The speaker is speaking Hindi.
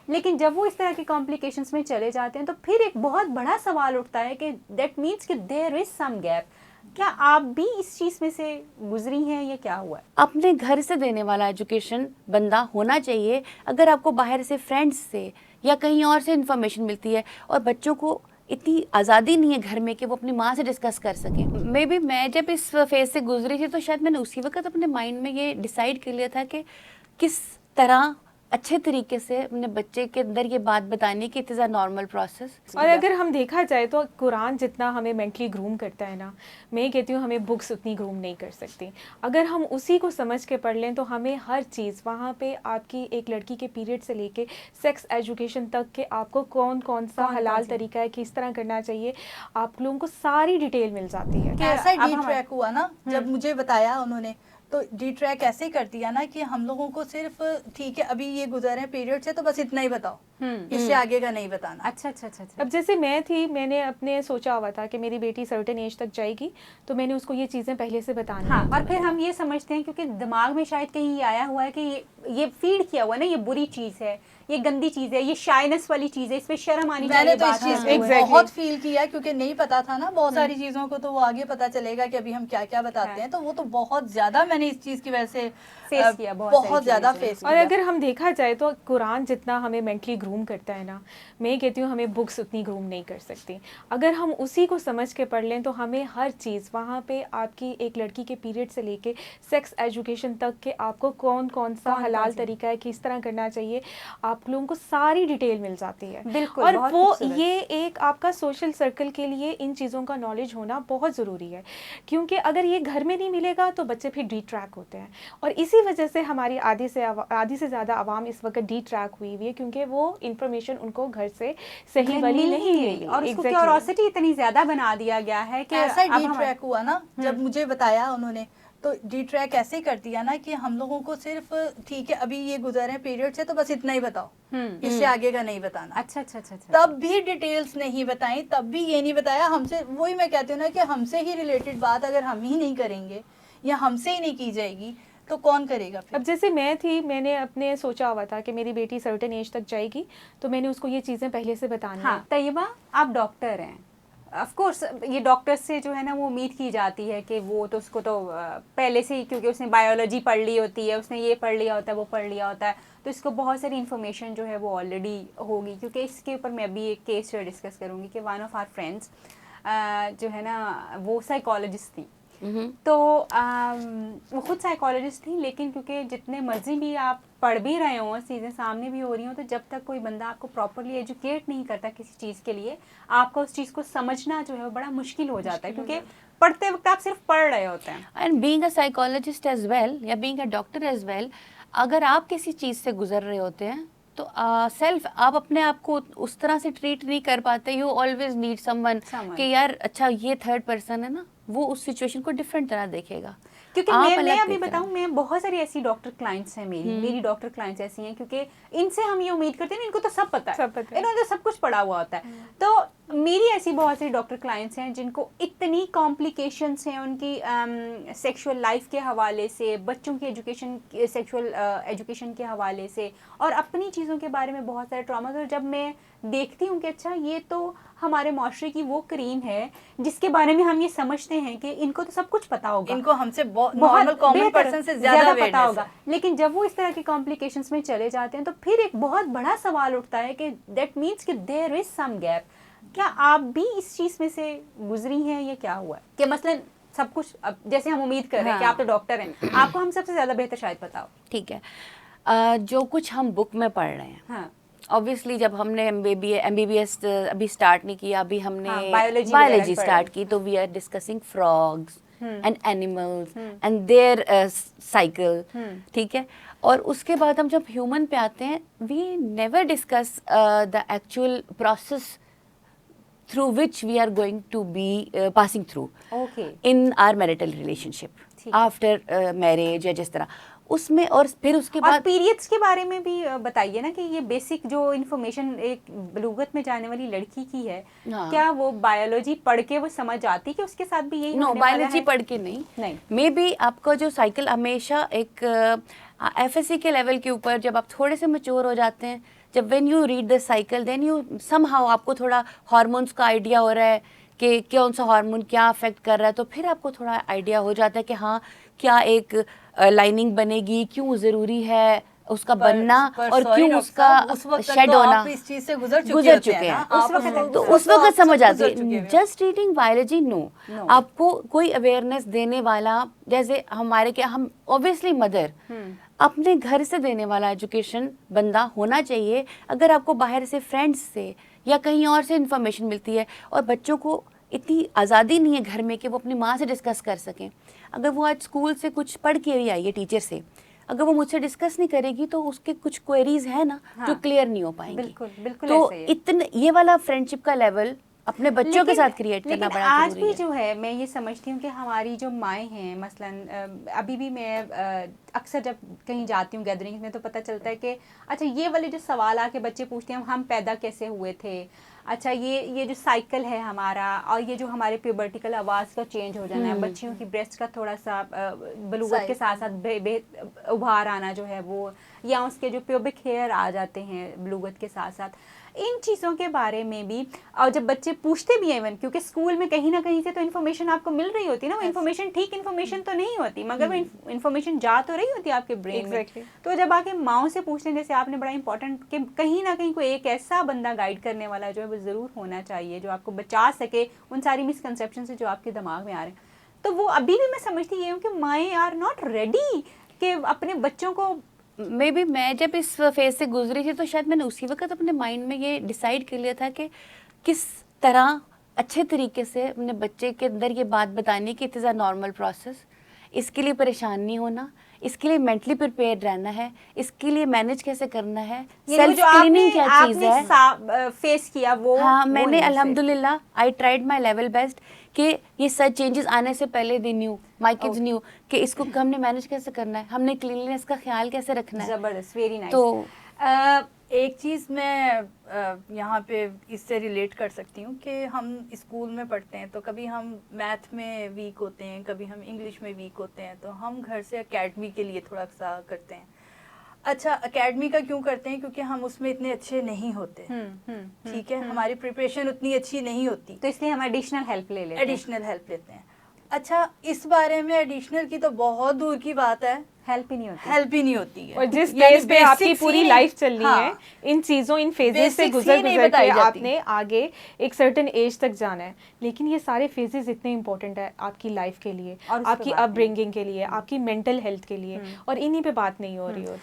लेकिन जब वो इस तरह के कॉम्प्लिकेशंस में चले जाते हैं तो फिर एक बहुत बड़ा सवाल उठता है कि दैट मीन्स कि देयर इज सम गैप। क्या आप भी इस चीज़ में से गुजरी हैं या क्या हुआ है? अपने घर से देने वाला एजुकेशन बंदा होना चाहिए। अगर आपको बाहर से फ्रेंड्स से या कहीं और से इन्फॉर्मेशन मिलती है और बच्चों को इतनी आज़ादी नहीं है घर में कि वो अपनी माँ से डिस्कस कर सकें। मे बी मैं जब इस फेज से गुजरी थी तो शायद मैंने उसी वक्त अपने माइंड में ये डिसाइड कर लिया था कि किस तरह अच्छे तरीके से अपने बच्चे के अंदर ये बात बताने की it is a normal process. और अगर हम देखा जाए तो कुरान जितना हमें मेंटली ग्रूम करता है ना, मैं कहती हूँ हमें बुक्स उतनी ग्रूम नहीं कर सकती। अगर हम उसी को समझ के पढ़ लें तो हमें हर चीज़ वहाँ पे आपकी एक लड़की के पीरियड से लेके सेक्स एजुकेशन तक के आपको कौन कौन सा हलाल तरीका है, किस तरह करना चाहिए, आप लोगों को सारी डिटेल मिल जाती है। ऐसा डी ट्रैक हुआ ना, जब मुझे बताया उन्होंने तो डी ट्रैक ऐसे कर दिया ना कि हम लोगों को सिर्फ ठीक है अभी ये गुजर है पीरियड से तो बस इतना ही बताओ, इससे आगे का नहीं बताना। अच्छा अच्छा अच्छा। अब जैसे मैं थी, मैंने अपने सोचा हुआ था कि मेरी बेटी सर्टेन एज तक जाएगी तो मैंने उसको ये चीज़ें पहले से बतानी हाँ, है। और फिर हम ये समझते हैं क्योंकि दिमाग में शायद कहीं ये आया हुआ है कि ये फीड किया हुआ है ना, ये बुरी चीज़ है, ये गंदी चीज़ है, ये शाइनेस वाली चीज़ है, इस पे शर्म आनी चाहिए। मैंने तो इस चीज को Exactly. बहुत फील किया क्योंकि नहीं पता था ना बहुत सारी चीजों को, तो वो आगे पता चलेगा कि अभी हम क्या क्या बताते हैं, तो वो तो बहुत ज्यादा मैंने इस चीज की वजह से फेस किया, बहुत ज्यादा फेस और किया। अगर हम देखा जाए तो कुरान जितना हमें मेंटली ग्रूम करता है ना, मैं कहती हूँ हमें बुक्स उतनी ग्रूम नहीं कर सकती। अगर हम उसी को समझ के पढ़ लें तो हमें हर चीज़ वहाँ पे आपकी एक लड़की के पीरियड से लेके सेक्स एजुकेशन तक के आपको कौन कौन सा हलाल तरीका है, किस तरह करना चाहिए, आप लोगों को सारी डिटेल मिल जाती है। बिल्कुल, और बहुत वो खूबसूरत। ये एक आपका सोशल सर्कल के लिए इन चीज़ों का नॉलेज होना बहुत ज़रूरी है, क्योंकि अगर ये घर में नहीं मिलेगा तो बच्चे फिर डी ट्रैक होते हैं। और इसी वजह से हमारी आधी से ज़्यादा आवाम इस वक्त डी ट्रैक हुई है, क्योंकि वो इंफॉर्मेशन उनको घर से सही वाली नहीं मिली और उसको Exactly. क्यूरोसिटी इतनी ज्यादा बना दिया गया है कि ऐसा अब डी हम- ट्रैक हुआ ना, जब मुझे बताया उन्होंने तो डी ट्रैक ऐसे कर दिया ना कि हम लोगों को सिर्फ ठीक है अभी ये गुजर है पीरियड से तो बस इतना ही बताओ, इससे आगे का नहीं बताना। अच्छा अच्छा अच्छा अच्छा। तब भी डिटेल्स नहीं बताई, तब भी ये नहीं बताया हमसे। वही मैं कहती हूँ ना कि हमसे ही रिलेटेड बात अगर हम ही नहीं करेंगे या हमसे ही नहीं की जाएगी तो कौन करेगा फिर? अब जैसे मैं थी, मैंने अपने सोचा हुआ था कि मेरी बेटी सर्टेन एज तक जाएगी तो मैंने उसको ये चीज़ें पहले से बतानी हाँ है। तैयबा, आप डॉक्टर हैं, ऑफ कोर्स ये डॉक्टर से जो है ना वो उम्मीद की जाती है कि वो तो उसको तो पहले से ही, क्योंकि उसने बायोलॉजी पढ़ ली होती है, उसने ये पढ़ लिया होता है, वो पढ़ लिया होता है, तो इसको बहुत सारी इन्फॉर्मेशन जो है वो ऑलरेडी होगी। क्योंकि इसके ऊपर मैं अभी एक केस डिस्कस करूँगी कि वन ऑफ आवर फ्रेंड्स जो है ना वो साइकोलॉजिस्ट थी। तो वो खुद साइकोलॉजिस्ट थी, लेकिन क्योंकि जितने मर्जी भी आप पढ़ भी रहे हो, चीज़ें सामने भी हो रही हो, तो जब तक कोई बंदा आपको प्रॉपरली एजुकेट नहीं करता किसी चीज़ के लिए, आपका उस चीज़ को समझना जो है वो बड़ा मुश्किल हो जाता है, क्योंकि पढ़ते वक्त आप सिर्फ पढ़ रहे होते हैं। And being a psychologist as well या being a doctor as well, अगर आप किसी चीज़ से गुजर रहे होते हैं तो सेल्फ आप अपने आप को उस तरह से ट्रीट नहीं कर पाते। यू ऑलवेज नीड समवन कि यार अच्छा ये थर्ड पर्सन है ना, वो उस सिचुएशन को डिफरेंट तरह देखेगा। क्योंकि आप मैं अलग अभी देख रहे बताऊं, मैं बहुत सारी ऐसी डॉक्टर क्लाइंट्स हैं, मेरी डॉक्टर क्लाइंट्स ऐसी हैं, क्योंकि इनसे हम ये उम्मीद करते हैं इनको तो सब पता है, सब पता है। इन्होंने तो सब कुछ पढ़ा हुआ होता है। तो मेरी ऐसी बहुत सारी डॉक्टर क्लाइंट्स हैं जिनको इतनी कॉम्प्लिकेशंस हैं उनकी सेक्सुअल लाइफ के हवाले से, बच्चों की एजुकेशन, सेक्सुअल एजुकेशन के हवाले से, और अपनी चीज़ों के बारे में बहुत सारे ट्रॉमा। और जब मैं देखती हूँ कि अच्छा ये तो हमारे माशरे की वो क्रीम है जिसके बारे में हम ये समझते हैं कि इनको तो सब कुछ पता होगा, इनको हमसे नॉर्मल कॉमन पर्सन से ज्यादा पता होगा, लेकिन जब वो इस तरह के कॉम्प्लिकेशंस में चले जाते हैं तो फिर एक बहुत बड़ा सवाल उठता है कि दैट मीन्स कि देयर इज सम गैप। क्या आप भी इस चीज़ में से गुजरी हैं या क्या हुआ है कि मसलन सब कुछ, अब जैसे हम उम्मीद कर रहे हैं कि आप तो डॉक्टर हैं, आपको हम सबसे ज़्यादा बेहतर शायद पता हो। ठीक है, जो कुछ हम बुक में पढ़ रहे हैं, हाँ, ऑब्वियसली जब हमने एमबीबीएस अभी स्टार्ट नहीं किया, अभी हमने biology बायोलॉजी वगैरह स्टार्ट की, तो we are discussing frogs and animals and their cycle. ठीक है, और उसके बाद हम जब ह्यूमन पे आते हैं, we never discuss the actual process through which we are going to be passing through okay, in our marital relationship after marriage या जिस तरह उसमें। और फिर उसके और बाद पीरियड्स के बारे में भी बताइए ना कि ये बेसिक जो इन्फॉर्मेशन एक बलूगत में जाने वाली लड़की की है, हाँ। क्या वो बायोलॉजी पढ़ के वो समझ आती कि उसके साथ भी यही नो, होने वाला बायोलॉजी है? पढ़ के नहीं, नहीं। मे बी आपका जो साइकिल हमेशा एक एफएससी के लेवल के ऊपर, जब आप थोड़े से मैच्योर हो जाते हैं, जब when you read the cycle then you somehow आपको थोड़ा हार्मोन्स का आइडिया हो रहा है कि कौन सा हार्मोन क्या अफेक्ट कर रहा है, तो फिर आपको थोड़ा आइडिया हो जाता है कि हाँ क्या एक लाइनिंग बनेगी, क्यों ज़रूरी है उसका बनना, और sorry क्यों डॉक्टर उसका साहब, उस वक्त तक शेड तो होना। आप इस चीज से गुजर चुके गुजर होते हैं चुके ना, हैं आप तो उस उस वक्त वक्त समझ सब आती गुजर चुके है। हैं। Just reading biology no, No. आपको कोई अवेयरनेस देने वाला, जैसे हमारे क्या, हम ऑब्वियसली मदर अपने घर से देने वाला एजुकेशन बंदा होना चाहिए। अगर आपको बाहर से फ्रेंड्स से या कहीं और से इंफॉर्मेशन मिलती है, और बच्चों को इतनी आज़ादी नहीं है घर में कि वो अपनी माँ से डिस्कस कर सकें। अगर वो आज स्कूल से कुछ पढ़ के भी आई है टीचर से, अगर वो मुझसे डिस्कस नहीं करेगी तो उसके कुछ क्वेरीज है ना जो हाँ, क्लियर नहीं हो पाएंगी। बिल्कुल बिल्कुल तो ऐसा ही है। इतने ये वाला फ्रेंडशिप का लेवल अपने बच्चों के साथ क्रिएट करना लेकिन बड़ा आज जरूरी भी है। जो है मैं ये समझती हूँ कि हमारी जो माएँ हैं मसलन अभी भी मैं अक्सर जब कहीं जाती हूँ गैदरिंग में तो पता चलता है कि अच्छा ये वाले जो सवाल आके बच्चे पूछते हैं हम पैदा कैसे हुए थे, अच्छा ये जो साइकिल है हमारा, और ये जो हमारे प्यूबर्टिकल आवाज़ का चेंज हो जाना है, बच्चियों की ब्रेस्ट का थोड़ा सा बलूगत के साथ साथ उभार आना जो है वो, या उसके जो प्यूबिक हेयर आ जाते हैं बलूगत के साथ साथ, इन चीज़ों के बारे में भी। और जब बच्चे पूछते भी हैं इवन, क्योंकि स्कूल में कहीं ना कहीं से तो इन्फॉर्मेशन आपको मिल रही होती है ना, वो इन्फॉर्मेशन ठीक इन्फॉर्मेशन तो नहीं होती, मगर वो इन्फॉर्मेशन जा तो रही होती है आपके ब्रेन में। तो जब आके माओ से पूछते हैं, जैसे आपने बड़ा इंपॉर्टेंट कि कहीं ना कहीं कोई एक ऐसा बंदा गाइड करने वाला जो है वो ज़रूर होना चाहिए जो आपको बचा सके उन सारी मिसकंसेप्शन से जो आपके दिमाग में आ रहे हैं। तो वो अभी भी मैं समझती ये हूँ कि माएँ आर नॉट रेडी कि अपने बच्चों को। मे बी मैं जब इस फेज से गुजरी थी तो शायद मैंने उसी वक्त अपने माइंड में ये डिसाइड कर लिया था कि किस तरह अच्छे तरीके से अपने बच्चे के अंदर ये बात बतानी कि it is a normal process. इसके लिए परेशान नहीं होना, इसके लिए मेंटली प्रिपेयर रहना है, इसके लिए मैनेज कैसे करना है, सेल्फ क्लीनिंग क्या चीज़ है फेस किया वो। हाँ वो मैंने नहीं से। अल्हम्दुलिल्लाह I tried my level best कि ये सब चेंजेस आने से पहले they knew my kids new कि इसको हमने मैनेज कैसे करना है, हमने क्लीनलीनेस का ख्याल कैसे रखना है। जबरदस्त, वेरी नाइस। तो एक चीज़ मैं यहाँ पे इससे रिलेट कर सकती हूँ कि हम स्कूल में पढ़ते हैं तो कभी हम मैथ में वीक होते हैं, कभी हम इंग्लिश में वीक होते हैं, तो हम घर से एकेडमी के लिए थोड़ा सा करते हैं। अच्छा, एकेडमी का क्यों करते हैं? क्योंकि हम उसमें इतने अच्छे नहीं होते, ठीक है, हमारी प्रिपरेशन उतनी अच्छी नहीं होती, तो इसलिए हम एडिशनल हेल्प ले लेते हैं। एडिशनल हेल्प लेते हैं। अच्छा, इस बारे में एडिशनल की तो बहुत दूर की बात है, हेल्प ही नहीं होती। हेल्प ही नहीं होती है। और जिस यानी बेस पे आपकी basics पूरी ही लाइफ चलनी हाँ, है, इन चीज़ों इन फेजेस से basics गुजर ही नहीं गुजर बताई के जाती। आपने आगे एक सर्टेन एज तक जाना है। लेकिन ये सारे फेजेस इतने इंपॉर्टेंट है आपकी लाइफ के लिए, और उस पे आपकी बात नहीं। अपब्रिंगिंग के लिए, आपकी मेंटल हेल्थ के लिए, और इन्हीं पे बात नहीं हो रही होती।